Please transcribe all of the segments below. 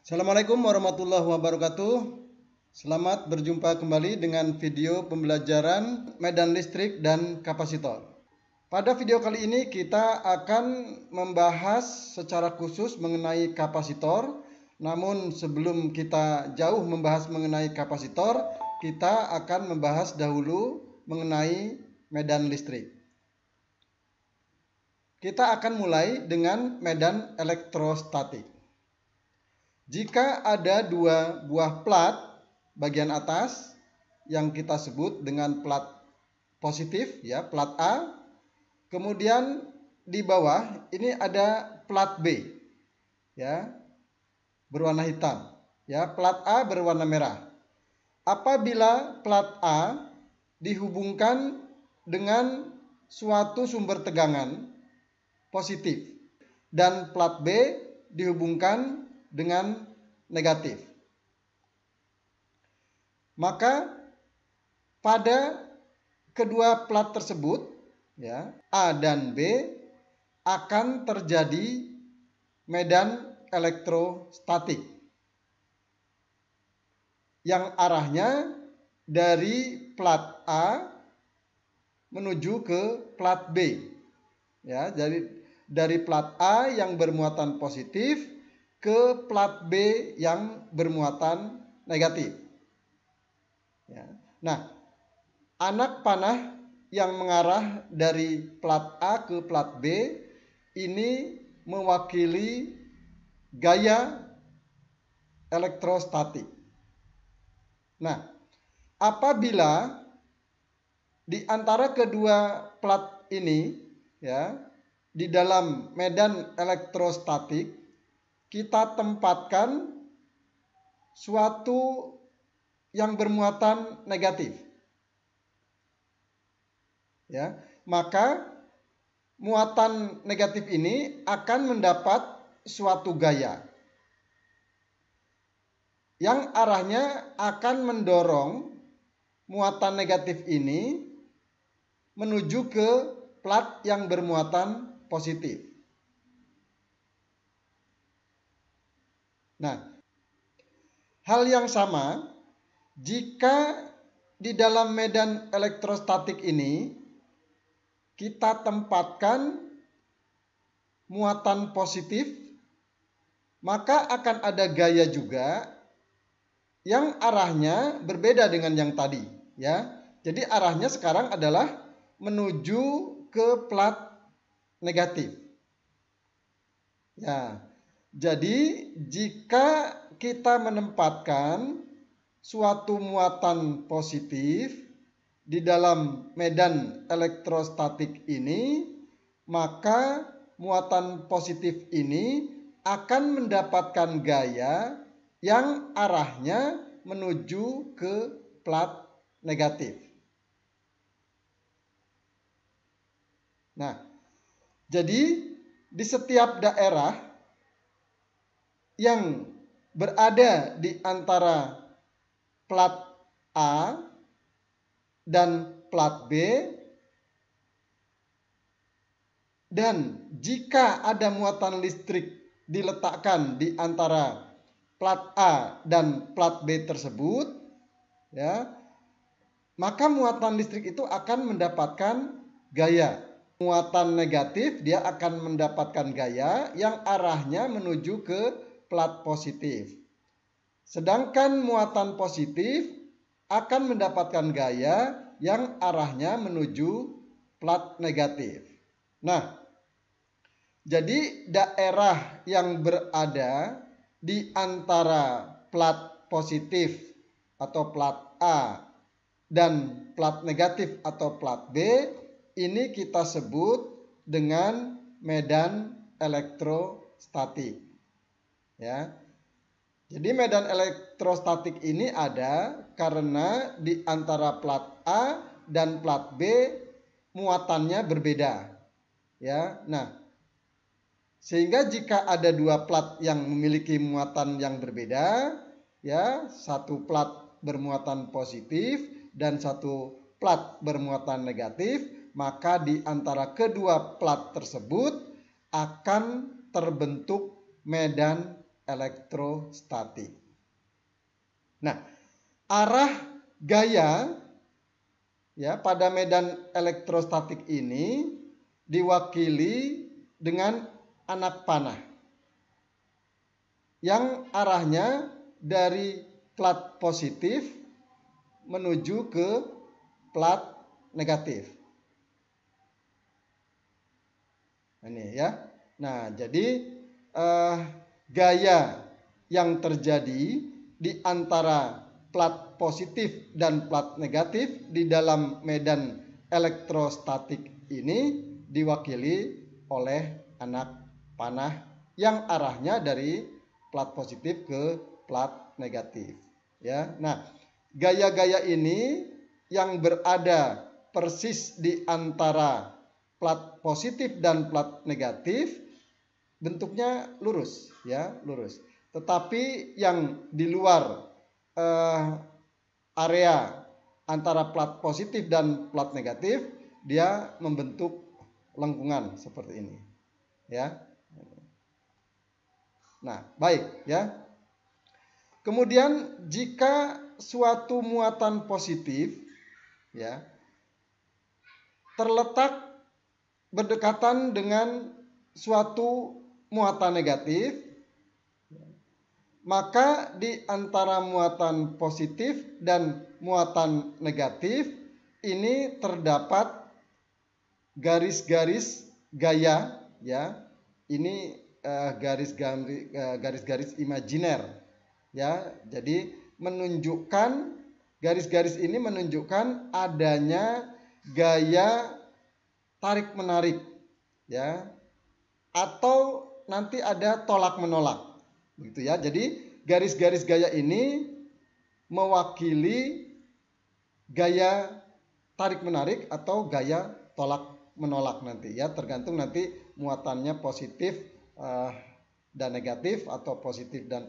Assalamualaikum warahmatullahi wabarakatuh. Selamat berjumpa kembali dengan video pembelajaran medan listrik dan kapasitor. Pada video kali ini kita akan membahas secara khusus mengenai kapasitor. Namun sebelum kita jauh membahas mengenai kapasitor, kita akan membahas dahulu mengenai medan listrik. Kita akan mulai dengan medan elektrostatik. Jika ada dua buah plat bagian atas yang kita sebut dengan plat positif, ya, plat A, kemudian di bawah ini ada plat B, ya, berwarna hitam, ya, plat A berwarna merah. Apabila plat A dihubungkan dengan suatu sumber tegangan positif dan plat B dihubungkan dengan negatif, maka pada kedua plat tersebut, ya, A dan B, akan terjadi medan elektrostatik yang arahnya dari plat A menuju ke plat B, ya. Jadi dari plat A yang bermuatan positif ke plat B yang bermuatan negatif. Ya. Nah, anak panah yang mengarah dari plat A ke plat B ini mewakili gaya elektrostatik. Nah, apabila di antara kedua plat ini, ya, di dalam medan elektrostatik kita tempatkan suatu yang bermuatan negatif, ya, maka muatan negatif ini akan mendapat suatu gaya yang arahnya akan mendorong muatan negatif ini menuju ke plat yang bermuatan positif. Nah, hal yang sama jika di dalam medan elektrostatik ini kita tempatkan muatan positif, maka akan ada gaya juga yang arahnya berbeda dengan yang tadi, ya. Jadi arahnya sekarang adalah menuju ke plat negatif. Ya. Jadi jika kita menempatkan suatu muatan positif di dalam medan elektrostatik ini, maka muatan positif ini akan mendapatkan gaya yang arahnya menuju ke plat negatif. Nah, jadi di setiap daerah yang berada di antara plat A dan plat B, dan jika ada muatan listrik diletakkan di antara plat A dan plat B tersebut, ya, maka muatan listrik itu akan mendapatkan gaya. Muatan negatif dia akan mendapatkan gaya yang arahnya menuju ke plat positif. Sedangkan muatan positif akan mendapatkan gaya yang arahnya menuju plat negatif. Nah, jadi daerah yang berada di antara plat positif atau plat A dan plat negatif atau plat B ini kita sebut dengan medan elektrostatik, ya. Jadi medan elektrostatik ini ada karena di antara plat A dan plat B muatannya berbeda, ya. Nah, sehingga jika ada dua plat yang memiliki muatan yang berbeda, ya, satu plat bermuatan positif dan satu plat bermuatan negatif, maka di antara kedua plat tersebut akan terbentuk medan elektrostatik. Nah, arah gaya ya pada medan elektrostatik ini diwakili dengan anak panah yang arahnya dari plat positif menuju ke plat negatif. Ini ya. Nah, jadi gaya yang terjadi di antara plat positif dan plat negatif di dalam medan elektrostatik ini diwakili oleh anak panah yang arahnya dari plat positif ke plat negatif. Ya, nah gaya-gaya ini yang berada persis di antara plat positif dan plat negatif bentuknya lurus, ya lurus. Tetapi yang di luar area antara plat positif dan plat negatif dia membentuk lengkungan seperti ini, ya. Nah, baik ya. Kemudian jika suatu muatan positif ya terletak berdekatan dengan suatu muatan negatif, maka di antara muatan positif dan muatan negatif ini terdapat garis-garis gaya ya. Ini garis-garis imajiner ya. Jadi menunjukkan garis-garis ini menunjukkan adanya gaya tarik menarik ya, atau nanti ada tolak menolak gitu ya. Jadi garis-garis gaya ini mewakili gaya tarik menarik atau gaya tolak menolak nanti ya, tergantung nanti muatannya positif dan negatif atau positif dan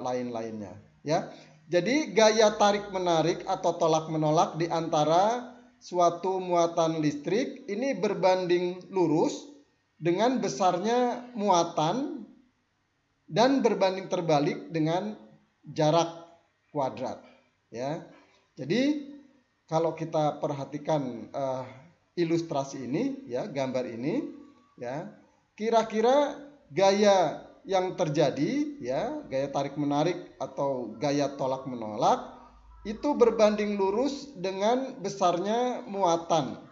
lain-lainnya ya. Jadi gaya tarik menarik atau tolak menolak di antara suatu muatan listrik ini berbanding lurus dengan besarnya muatan dan berbanding terbalik dengan jarak kuadrat ya. Jadi kalau kita perhatikan ilustrasi ini ya, gambar ini ya, kira-kira gaya yang terjadi ya, gaya tarik menarik atau gaya tolak menolak itu berbanding lurus dengan besarnya muatan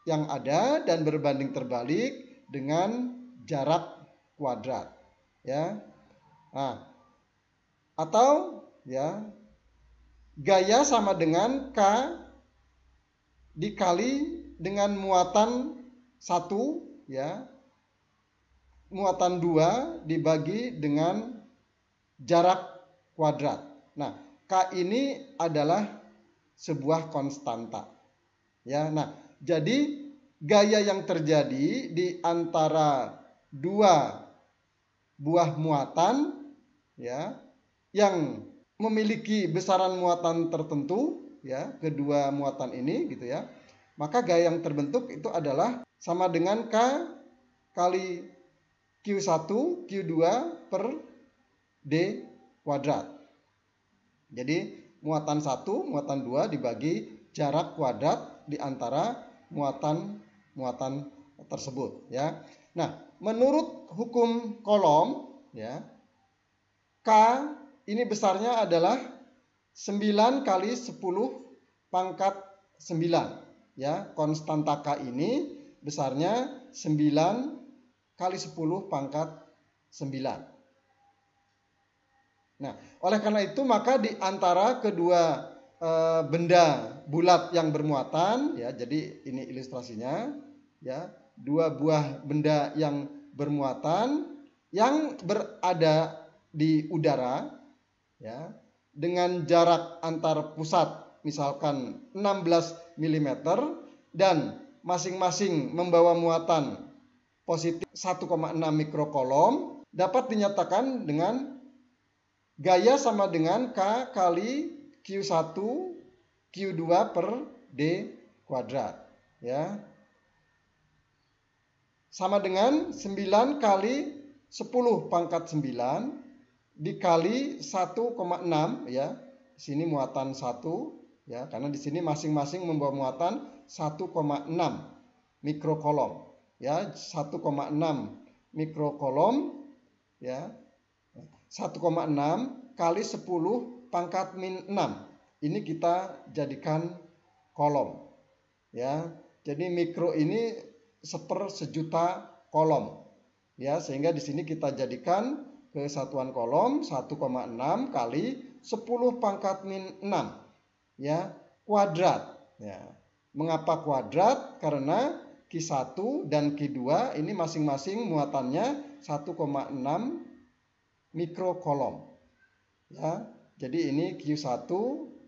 yang ada dan berbanding terbalik dengan jarak kuadrat ya. Nah, atau ya gaya sama dengan K dikali dengan muatan 1 ya, muatan 2 dibagi dengan jarak kuadrat. Nah, K ini adalah sebuah konstanta. Ya, nah, jadi gaya yang terjadi di antara dua buah muatan ya yang memiliki besaran muatan tertentu ya, kedua muatan ini gitu ya. Maka gaya yang terbentuk itu adalah sama dengan K kali Q1 Q2 per D kuadrat. Jadi muatan 1, muatan 2 dibagi jarak kuadrat di antara muatan-muatan tersebut ya. Nah, menurut hukum Coulomb ya, K ini besarnya adalah 9 kali 10 pangkat 9 ya. Konstanta K ini besarnya 9 kali 10 pangkat 9. Nah, oleh karena itu maka di antara kedua benda bulat yang bermuatan ya, jadi ini ilustrasinya ya, dua buah benda yang bermuatan yang berada di udara ya, dengan jarak antar pusat misalkan 16 mm dan masing-masing membawa muatan positif 1,6 mikrocoulomb, dapat dinyatakan dengan gaya sama dengan K kali Q1 Q2 per D kuadrat ya. Sama dengan 9 kali 10 pangkat 9 dikali 1,6 ya. Di sini muatan 1 ya, karena di sini masing-masing membawa muatan 1,6 mikrokolom ya, 1,6 mikrokolom ya. 1,6 kali 10 pangkat min 6. Ini kita jadikan kolom ya. Jadi mikro ini sejuta kolom ya, sehingga di sini kita jadikan kesatuan kolom 1,6 kali 10 pangkat min 6 ya, kuadrat ya. Mengapa kuadrat? Karena Q1 dan Q2 ini masing-masing muatannya 1,6 mikrokolom ya. Jadi ini Q1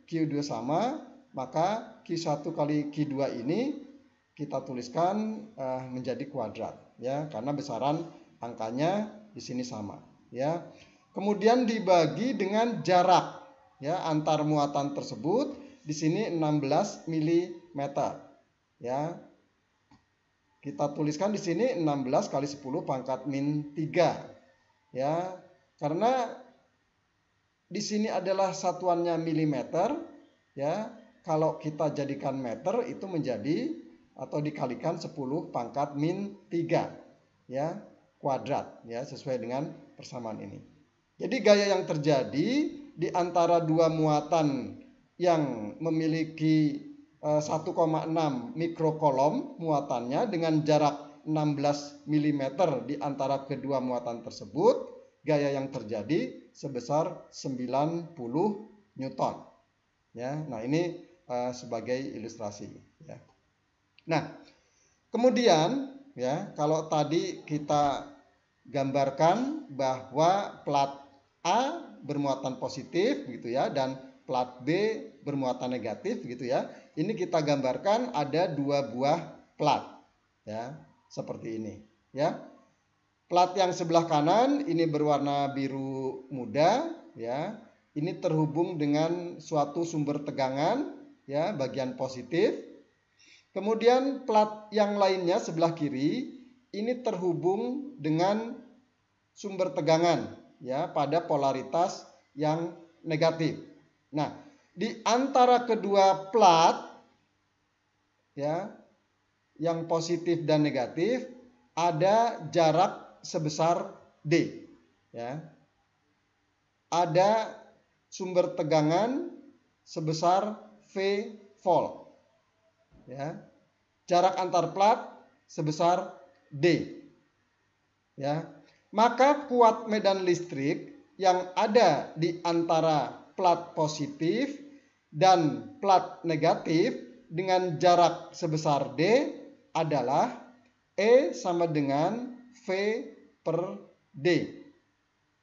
Q2 sama, maka Q1 kali Q2 ini kita tuliskan menjadi kuadrat ya, karena besaran angkanya di sini sama ya. Kemudian dibagi dengan jarak ya antar muatan tersebut, di sini 16 mm ya. Kita tuliskan di sini 16 kali 10 pangkat min 3 ya, karena di sini adalah satuannya milimeter ya. Kalau kita jadikan meter itu menjadi atau dikalikan 10 pangkat min 3 ya, kuadrat ya, sesuai dengan persamaan ini. Jadi gaya yang terjadi di antara dua muatan yang memiliki 1,6 mikrokolom muatannya dengan jarak 16 mm di antara kedua muatan tersebut, gaya yang terjadi sebesar 90 Newton ya. Nah, ini sebagai ilustrasi ya. Nah, kemudian ya, kalau tadi kita gambarkan bahwa plat A bermuatan positif gitu ya, dan plat B bermuatan negatif gitu ya. Ini kita gambarkan ada dua buah plat ya, seperti ini ya. Plat yang sebelah kanan ini berwarna biru muda ya. Ini terhubung dengan suatu sumber tegangan ya, bagian positif. Kemudian plat yang lainnya sebelah kiri ini terhubung dengan sumber tegangan ya pada polaritas yang negatif. Nah, di antara kedua plat ya yang positif dan negatif ada jarak sebesar D ya. Ada sumber tegangan sebesar V volt ya. Jarak antar plat sebesar D ya. Maka kuat medan listrik yang ada di antara plat positif dan plat negatif dengan jarak sebesar D adalah E sama dengan V per D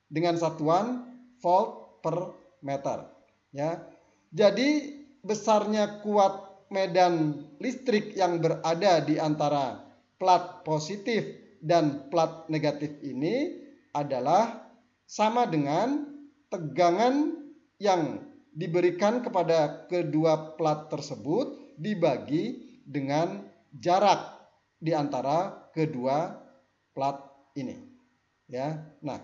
dengan satuan volt per meter ya. Jadi besarnya kuat medan listrik yang berada di antara plat positif dan plat negatif ini adalah sama dengan tegangan yang diberikan kepada kedua plat tersebut dibagi dengan jarak di antara kedua plat ini ya. Nah,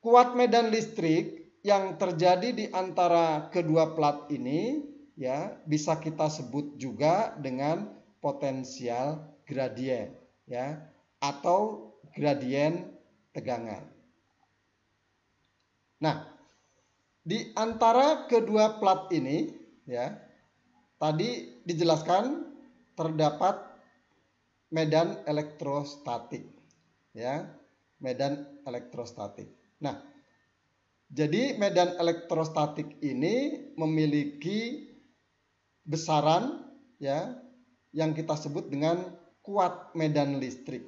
kuat medan listrik yang terjadi di antara kedua plat ini ya bisa kita sebut juga dengan potensial gradien ya, atau gradien tegangan. Nah, di antara kedua plat ini ya tadi dijelaskan terdapat medan elektrostatik ya, medan elektrostatik. Nah, jadi medan elektrostatik ini memiliki besaran ya yang kita sebut dengan kuat medan listrik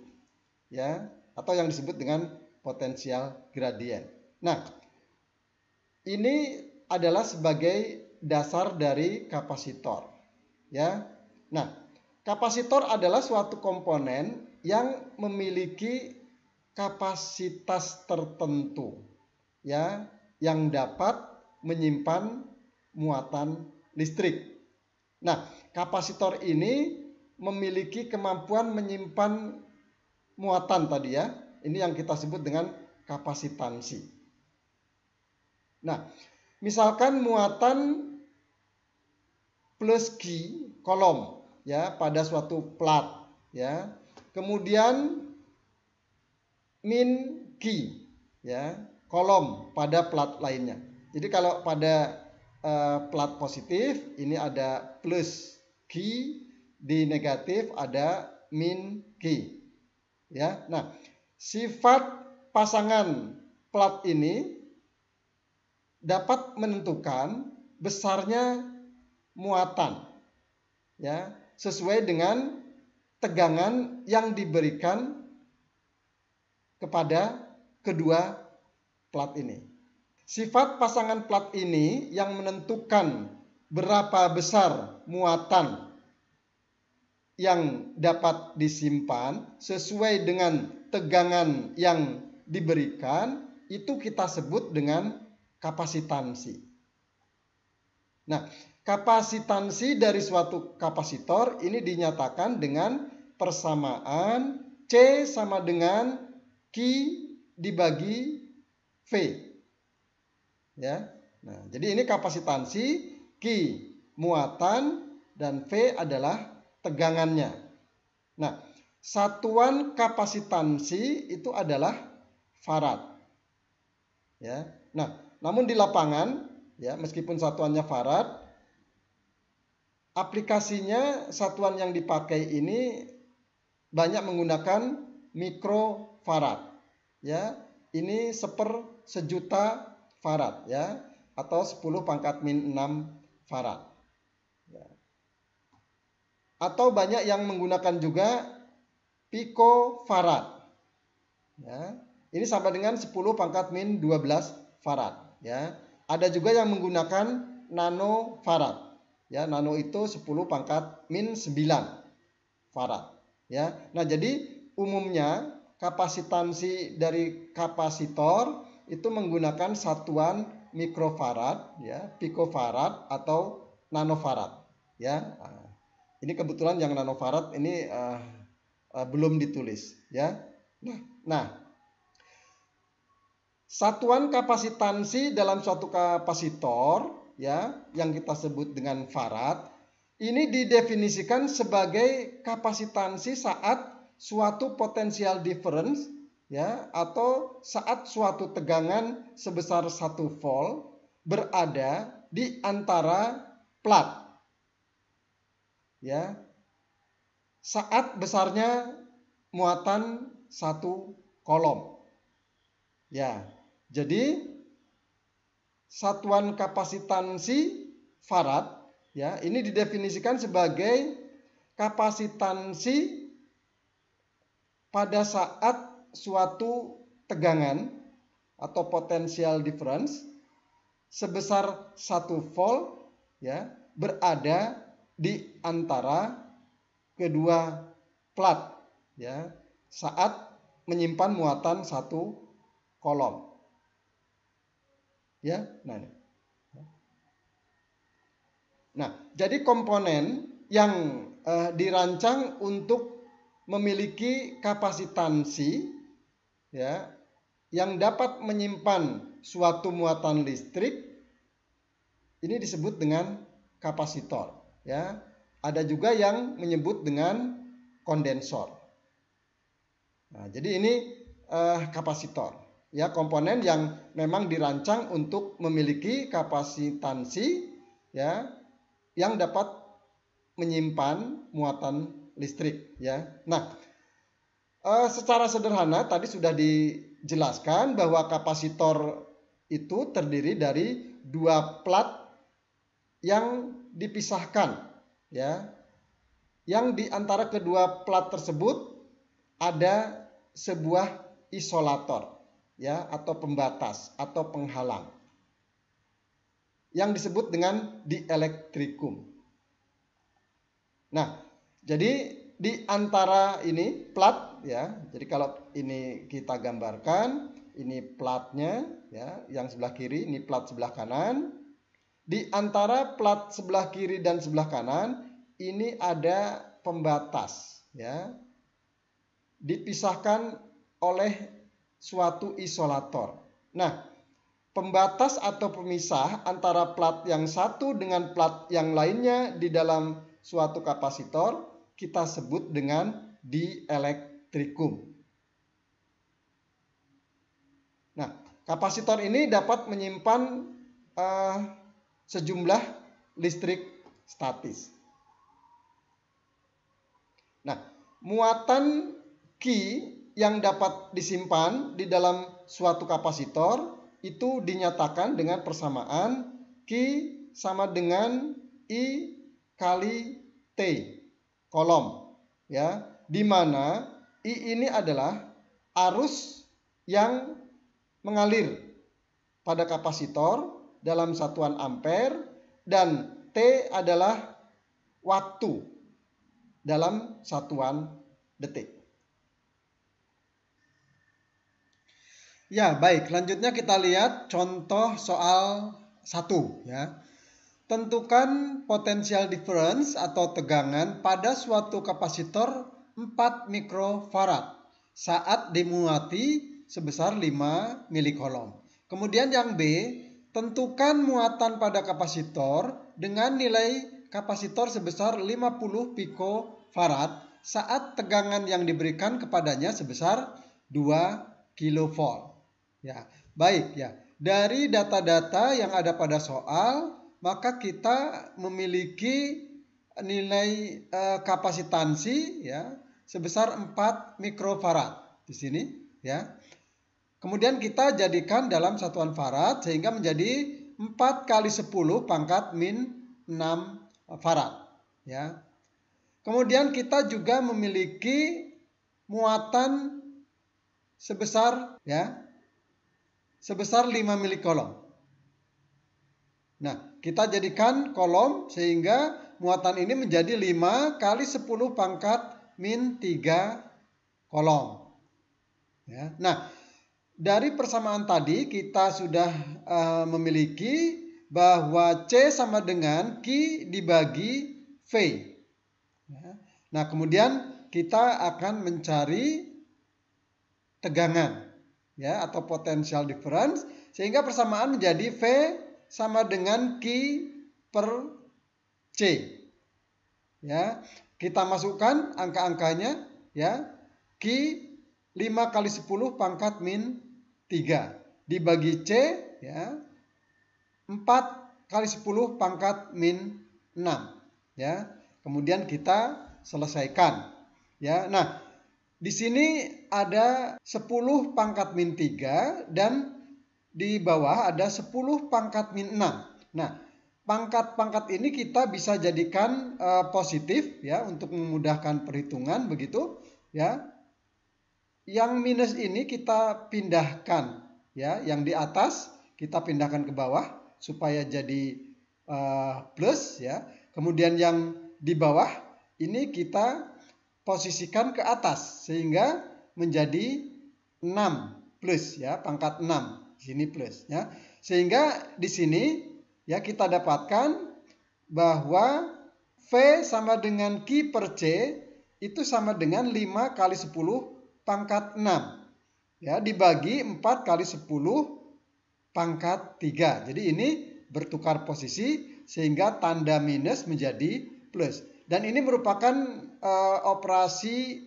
ya, atau yang disebut dengan potensial gradien. Nah, ini adalah sebagai dasar dari kapasitor ya. Nah, kapasitor adalah suatu komponen yang memiliki kapasitas tertentu ya, yang dapat menyimpan muatan listrik. Nah, kapasitor ini memiliki kemampuan menyimpan muatan tadi ya. Ini yang kita sebut dengan kapasitansi. Nah, misalkan muatan plus Q kolom ya pada suatu plat ya. Kemudian min Q ya kolom pada plat lainnya. Jadi kalau pada plat positif ini ada plus Q, di negatif ada min Q ya. Nah, sifat pasangan plat ini dapat menentukan besarnya muatan ya sesuai dengan tegangan yang diberikan kepada kedua plat ini. Sifat pasangan plat ini yang menentukan berapa besar muatan yang dapat disimpan sesuai dengan tegangan yang diberikan, itu kita sebut dengan kapasitansi. Nah, kapasitansi dari suatu kapasitor ini dinyatakan dengan persamaan C sama dengan Q dibagi V. Ya. Nah, jadi ini kapasitansi, Q muatan dan V adalah tegangannya. Nah, satuan kapasitansi itu adalah farad. Ya. Nah, namun di lapangan ya meskipun satuannya farad, aplikasinya satuan yang dipakai ini banyak menggunakan mikrofarad. Ya, ini sejuta farad ya atau 10 pangkat min 6 farad. Ya. Atau banyak yang menggunakan juga picofarad. Ya, ini sama dengan 10 pangkat min 12 farad ya. Ada juga yang menggunakan nanofarad. Ya, nano itu 10 pangkat min 9 farad ya. Nah, jadi umumnya kapasitansi dari kapasitor itu menggunakan satuan mikrofarad ya, picofarad atau nanofarad ya. Ini kebetulan yang nanofarad ini belum ditulis ya. Nah, satuan kapasitansi dalam suatu kapasitor ya yang kita sebut dengan farad ini didefinisikan sebagai kapasitansi saat suatu potential difference ya atau saat suatu tegangan sebesar 1 volt berada di antara plat ya saat besarnya muatan 1 kolom ya. Jadi satuan kapasitansi farad ya ini didefinisikan sebagai kapasitansi pada saat suatu tegangan atau potential difference sebesar 1 volt ya berada di antara kedua plat ya saat menyimpan muatan 1 kolom. Ya, nah, jadi komponen yang dirancang untuk memiliki kapasitansi ya yang dapat menyimpan suatu muatan listrik ini disebut dengan kapasitor ya. Ada juga yang menyebut dengan kondensor. Nah, jadi ini kapasitor. Ya, komponen yang memang dirancang untuk memiliki kapasitansi ya yang dapat menyimpan muatan listrik ya. Nah, secara sederhana tadi sudah dijelaskan bahwa kapasitor itu terdiri dari 2 plat yang dipisahkan ya. Yang di antara kedua plat tersebut ada sebuah isolator ya atau pembatas atau penghalang yang disebut dengan dielektrikum. Nah, jadi di antara ini plat ya. Jadi kalau ini kita gambarkan, ini platnya ya, yang sebelah kiri, ini plat sebelah kanan. Di antara plat sebelah kiri dan sebelah kanan ini ada pembatas ya. Dipisahkan oleh suatu isolator. Nah, pembatas atau pemisah antara plat yang satu dengan plat yang lainnya di dalam suatu kapasitor kita sebut dengan dielektrikum. Nah, kapasitor ini dapat menyimpan sejumlah listrik statis. Nah, muatan Q yang dapat disimpan di dalam suatu kapasitor itu dinyatakan dengan persamaan Q sama dengan I kali T kolom, ya, di mana I ini adalah arus yang mengalir pada kapasitor dalam satuan ampere dan T adalah waktu dalam satuan detik. Ya, baik. Selanjutnya kita lihat contoh soal 1, ya. Tentukan potensial difference atau tegangan pada suatu kapasitor 4 mikrofarad saat dimuati sebesar 5 milikolom. Kemudian yang B, tentukan muatan pada kapasitor dengan nilai kapasitor sebesar 50 pikofarad saat tegangan yang diberikan kepadanya sebesar 2 kilovolt. Ya, baik ya. Dari data-data yang ada pada soal, maka kita memiliki nilai kapasitansi, ya, sebesar 4 mikrofarad di sini, ya. Kemudian kita jadikan dalam satuan farad sehingga menjadi 4 kali 10 pangkat min 6 farad, ya. Kemudian kita juga memiliki muatan sebesar, ya, sebesar 5 milikolom. Nah, kita jadikan kolom sehingga muatan ini menjadi 5 kali 10 pangkat min 3 kolom. Ya. Nah, dari persamaan tadi kita sudah memiliki bahwa C sama dengan Q dibagi V. Ya. Nah, kemudian kita akan mencari tegangan, ya, atau potential difference, sehingga persamaan menjadi V sama dengan Q per C. Ya, kita masukkan angka-angkanya, ya. Q 5 kali 10 pangkat min 3 dibagi C, ya, 4 kali 10 pangkat min 6, ya. Kemudian kita selesaikan, ya. Nah, di sini ada 10 pangkat min 3 dan di bawah ada 10 pangkat min 6. Nah, pangkat-pangkat ini kita bisa jadikan positif, ya, untuk memudahkan perhitungan begitu, ya. Yang minus ini kita pindahkan, ya, yang di atas kita pindahkan ke bawah supaya jadi plus, ya. Kemudian yang di bawah ini kita posisikan ke atas sehingga menjadi 6 plus, ya, pangkat 6. Sini plus, ya. Sehingga di sini, ya, kita dapatkan bahwa V sama dengan Q per C itu sama dengan 5 kali 10 pangkat 6, ya, dibagi 4 kali 10 pangkat 3. Jadi ini bertukar posisi sehingga tanda minus menjadi plus. Dan ini merupakan operasi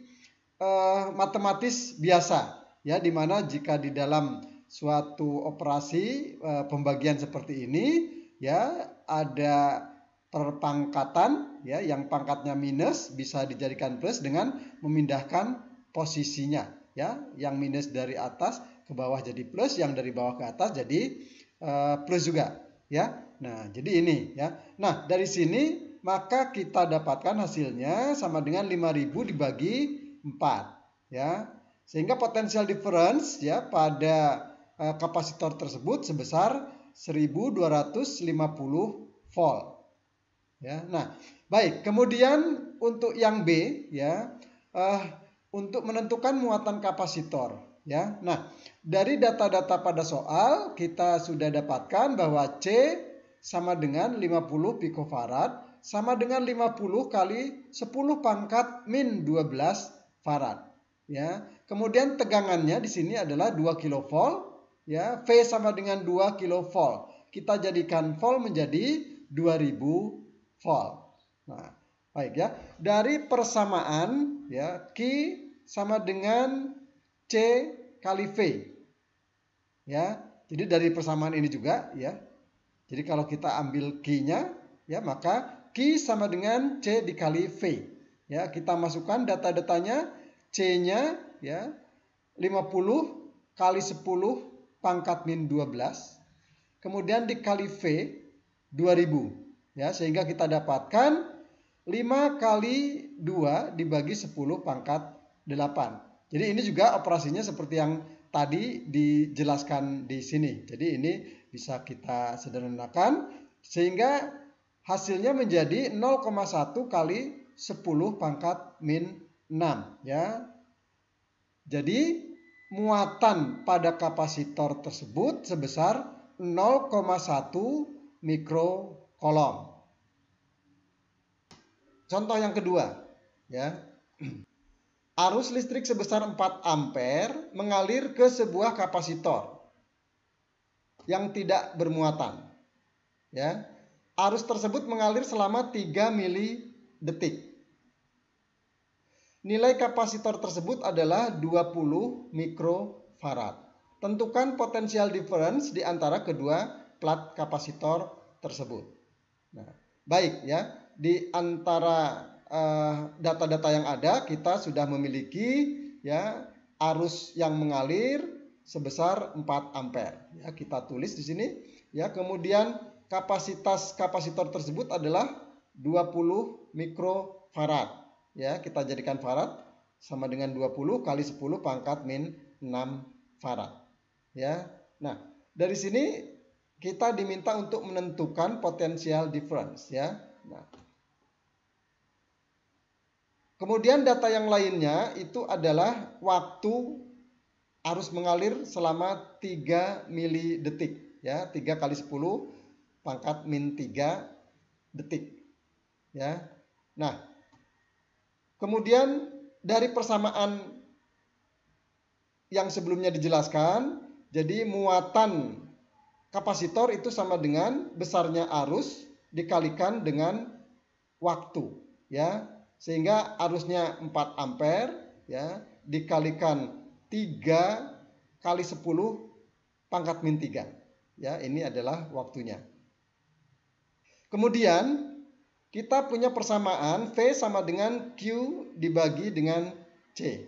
matematis biasa, ya, dimana jika di dalam suatu operasi pembagian seperti ini, ya, ada perpangkatan, ya, yang pangkatnya minus bisa dijadikan plus dengan memindahkan posisinya, ya, yang minus dari atas ke bawah jadi plus, yang dari bawah ke atas jadi plus juga, ya. Nah, jadi ini, ya. Nah, dari sini maka kita dapatkan hasilnya sama dengan 5000 dibagi 4, ya. Sehingga potential difference, ya, pada kapasitor tersebut sebesar 1250 volt. Ya. Nah, baik. Kemudian untuk yang B, ya, untuk menentukan muatan kapasitor, ya. Nah, dari data-data pada soal kita sudah dapatkan bahwa C sama dengan 50 pikofarad sama dengan 50 kali 10 pangkat min 12 farad, ya. Kemudian tegangannya di sini adalah 2 kilovolt, ya. V sama dengan 2 kilovolt. Kita jadikan volt menjadi 2000 volt. Nah, baik ya. Dari persamaan, ya, Q sama dengan C kali V. Ya. Jadi dari persamaan ini juga, ya. Jadi kalau kita ambil Q-nya, ya, maka Q sama dengan C dikali V. Ya, kita masukkan data-datanya. C-nya, ya, 50 kali 10 pangkat min 12. Kemudian dikali V 2000. Ya, sehingga kita dapatkan 5 kali 2 dibagi 10 pangkat 8. Jadi ini juga operasinya seperti yang tadi dijelaskan di sini. Jadi ini bisa kita sederhanakan sehingga hasilnya menjadi 0,1 kali 10 pangkat min 6, ya. Jadi muatan pada kapasitor tersebut sebesar 0,1 mikrokolom. Contoh yang kedua, ya. Arus listrik sebesar 4 ampere mengalir ke sebuah kapasitor yang tidak bermuatan. Ya. Arus tersebut mengalir selama 3 milidetik. Nilai kapasitor tersebut adalah 20 mikrofarad. Tentukan potensial difference di antara kedua plat kapasitor tersebut. Nah, baik ya, di antara data-data yang ada kita sudah memiliki, ya, arus yang mengalir sebesar 4 ampere. Ya, kita tulis di sini, ya. Kemudian kapasitas kapasitor tersebut adalah 20 mikrofarad. Ya, kita jadikan farad sama dengan 20 kali 10 pangkat min 6 farad. Ya. Nah, dari sini kita diminta untuk menentukan potensial difference, ya. Nah, kemudian data yang lainnya itu adalah waktu arus mengalir selama 3 milidetik, ya. 3 kali 10 pangkat min 3 detik, ya. Nah, kemudian dari persamaan yang sebelumnya dijelaskan, jadi muatan kapasitor itu sama dengan besarnya arus dikalikan dengan waktu, ya. Sehingga arusnya 4 ampere, ya, dikalikan 3 kali 10 pangkat min 3. Ya, ini adalah waktunya. Kemudian kita punya persamaan V sama dengan Q dibagi dengan C.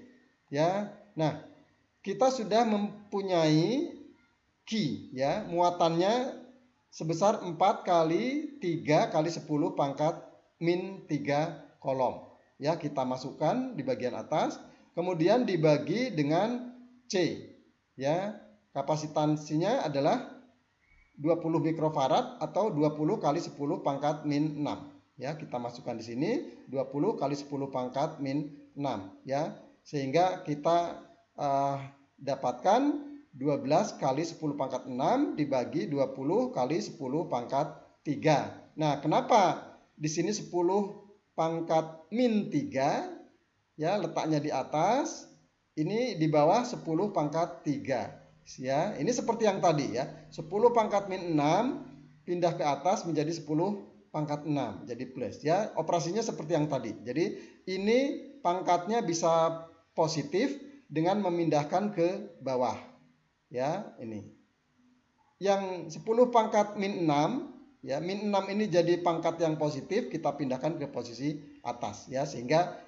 Ya. Nah, kita sudah mempunyai Q, ya, muatannya sebesar 4 kali 3 kali 10 pangkat min 3 kolom. Ya, kita masukkan di bagian atas, kemudian dibagi dengan C. Ya, kapasitansinya adalah 20 mikrofarad atau 20 kali 10 pangkat min 6. Ya, kita masukkan di sini 20 kali 10 pangkat min 6, ya. Sehingga kita dapatkan 12 kali 10 pangkat 6 dibagi 20 kali 10 pangkat 3. Nah, kenapa di sini 10 pangkat min 3, ya, letaknya di atas, ini di bawah 10 pangkat 3. Ya, ini seperti yang tadi, ya. 10 pangkat min 6 pindah ke atas menjadi 10 pangkat 6, jadi plus, ya. Operasinya seperti yang tadi. Jadi ini pangkatnya bisa positif dengan memindahkan ke bawah. Ya, ini. Yang 10 pangkat min 6, ya, min 6 ini jadi pangkat yang positif, kita pindahkan ke posisi atas, ya, sehingga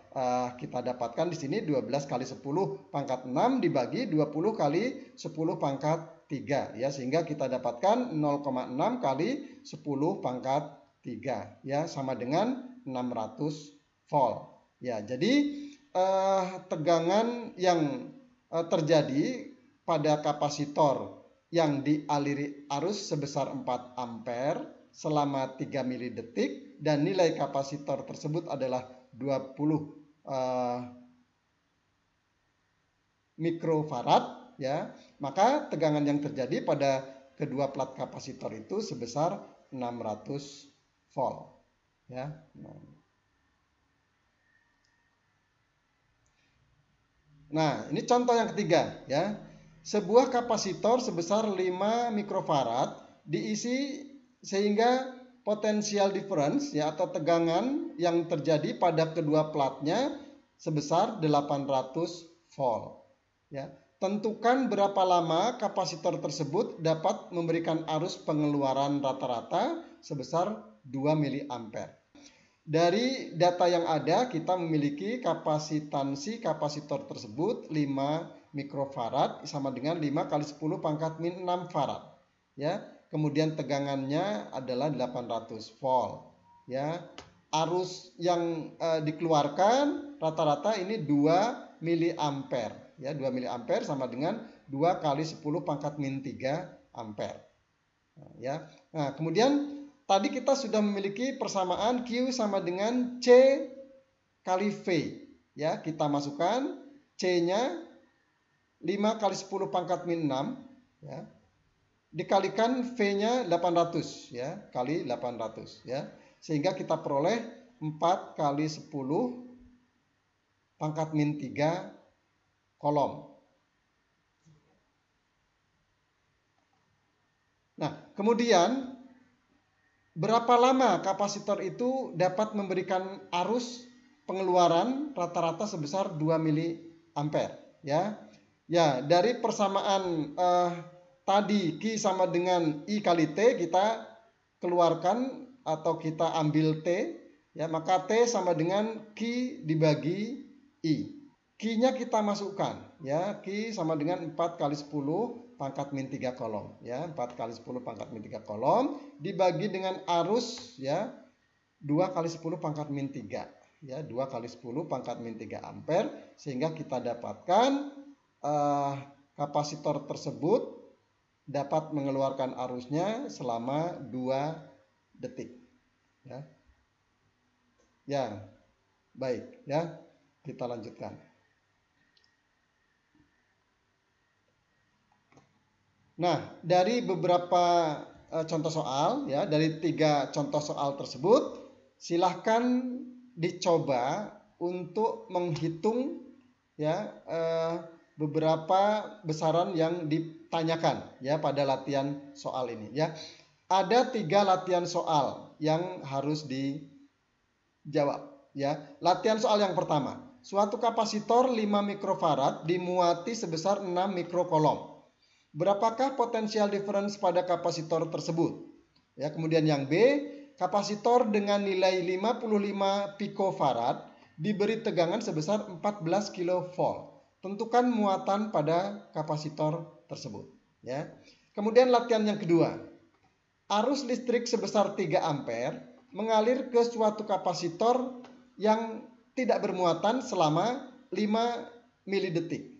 kita dapatkan di sini 12 kali 10 pangkat 6 dibagi 20 kali 10 pangkat 3, ya, sehingga kita dapatkan 0,6 kali 10 pangkat 3, ya, sama dengan 600 volt. Ya, jadi tegangan yang terjadi pada kapasitor yang dialiri arus sebesar 4 ampere selama 3 milidetik dan nilai kapasitor tersebut adalah 20 mikrofarad, ya, maka tegangan yang terjadi pada kedua plat kapasitor itu sebesar 600 volt, ya. Nah, ini contoh yang ketiga ya. Sebuah kapasitor sebesar 5 mikrofarad diisi sehingga potensial difference ya atau tegangan yang terjadi pada kedua platnya sebesar 800 volt ya. Tentukan berapa lama kapasitor tersebut dapat memberikan arus pengeluaran rata-rata sebesar 2 miliampere. Dari data yang ada, kita memiliki kapasitansi kapasitor tersebut 5 mikrofarad sama dengan 5 kali 10 pangkat min 6 farad. Ya, kemudian tegangannya adalah 800 volt. Ya, arus yang dikeluarkan rata-rata ini 2 miliampere. Ya, 2 miliampere sama dengan 2 kali 10 pangkat min 3 ampere. Ya. Nah, kemudian tadi kita sudah memiliki persamaan Q sama dengan C kali V. Ya, kita masukkan C-nya 5 kali 10 pangkat min 6 ya. Dikalikan V-nya 800 ya, kali 800 ya. Sehingga kita peroleh 4 kali 10 pangkat min 3 kolom. Nah, kemudian berapa lama kapasitor itu dapat memberikan arus pengeluaran rata-rata sebesar 2 miliampere ya. Ya, dari persamaan tadi Q sama dengan I kali T kita keluarkan atau kita ambil T ya, maka T sama dengan Q dibagi I. Q-nya kita masukkan ya, Q sama dengan 4 kali 10 pangkat min 3 kolom ya, 4 kali 10 pangkat min 3 kolom dibagi dengan arus ya 2 kali 10 pangkat min 3 ya, 2 kali 10 pangkat min 3 ampere, sehingga kita dapatkan kapasitor tersebut dapat mengeluarkan arusnya selama 2 detik ya. Ya, baik ya, kita lanjutkan. Nah, dari beberapa contoh soal ya, dari 3 contoh soal tersebut, silahkan dicoba untuk menghitung ya beberapa besaran yang ditanyakan ya pada latihan soal ini ya. Ada 3 latihan soal yang harus dijawab ya. Latihan soal yang pertama, suatu kapasitor 5 mikrofarad dimuati sebesar 6 mikrokolom. Berapakah potensial difference pada kapasitor tersebut? Ya, kemudian yang B, kapasitor dengan nilai 55 picofarad diberi tegangan sebesar 14 kilovolt. Tentukan muatan pada kapasitor tersebut. Ya. Kemudian latihan yang kedua, arus listrik sebesar 3 ampere mengalir ke suatu kapasitor yang tidak bermuatan selama 5 milidetik.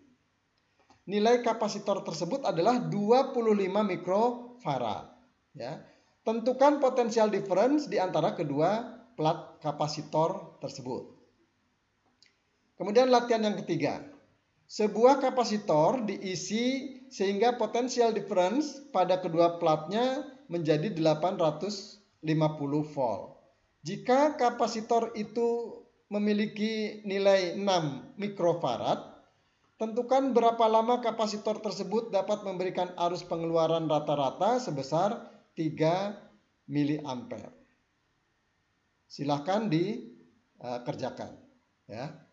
Nilai kapasitor tersebut adalah 25 mikrofarad. Ya. Tentukan potensial difference di antara kedua plat kapasitor tersebut. Kemudian latihan yang ketiga. Sebuah kapasitor diisi sehingga potensial difference pada kedua platnya menjadi 850 volt. Jika kapasitor itu memiliki nilai 6 mikrofarad, tentukan berapa lama kapasitor tersebut dapat memberikan arus pengeluaran rata-rata sebesar 3 miliampere. Silahkan dikerjakan ya.